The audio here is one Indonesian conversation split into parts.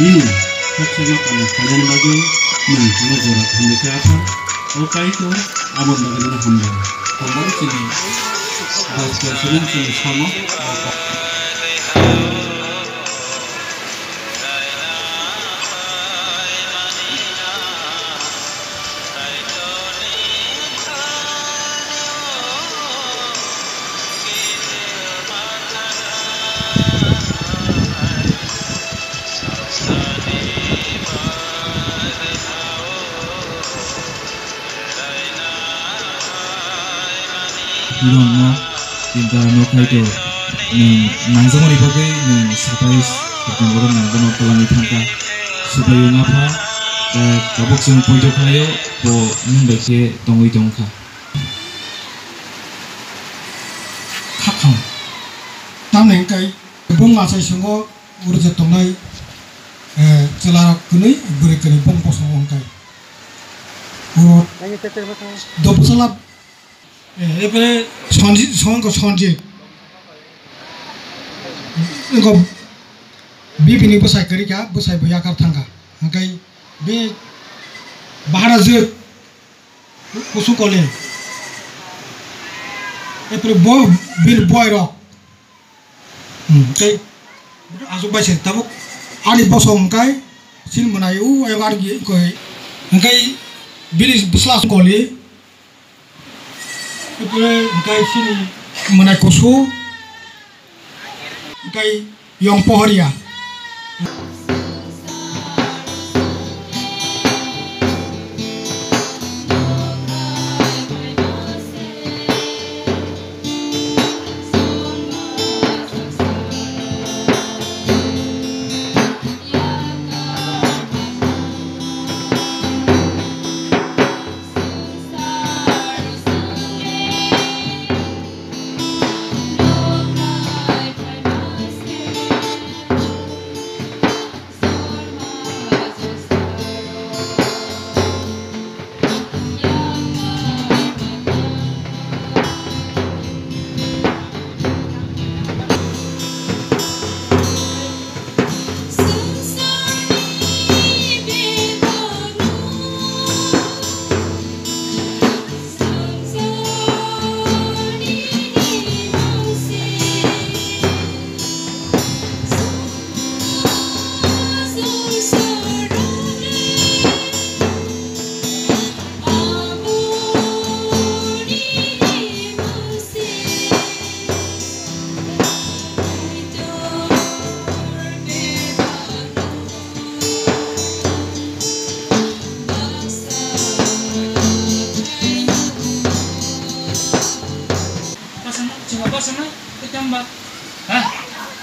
Di haksujo kami kalian bagi mengajar hamil apa? Oke itu abon bagi hamil. Kembali sini. Baca sering sama. Irongno pintarano kaito nangzamoni bagai satais September nanggono kolami thangka subayu ngapha kabuk sing poido khayo bo ningbaike tongoi tongkha khakang tamne kai bong asai sungo urje tongnai celara kunui buri kani bong posong ongkai uro dopsalap এবারে সঞ্জি ইনকো বিপিনি বসাই করিকা বসাই বয়াকার থাঙ্গা হাঙ্কাই বে বাহারা যে কুসু কলে এবারে বিল বয় রক কাই আজু বাইছে তাবুক আনি বসং কাই সিন মনাই উ আয়গার গি কই হাঙ্কাই বিলি বসলা কলে Kai sini mana kosu, kai yang pohoria.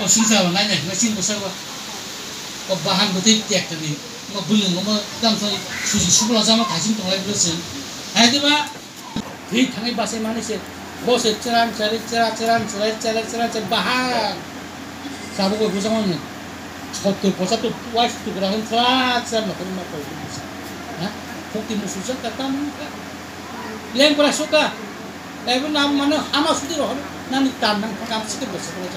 Susah orang lain mesin besar kok bahan betul tiap tadi mau belum mau dalam susu sebelah sama kasih tolong lagi bersih itu mah di tengah bahasa mana sih bos ceran bahan sabu kau bisa mana satu tu puas tu kerana telat sama kau nak kau bisa bukti musuh kata muka yang pernah suka tapi nama mana amat sudah roh nanti tanam kamu sedih besar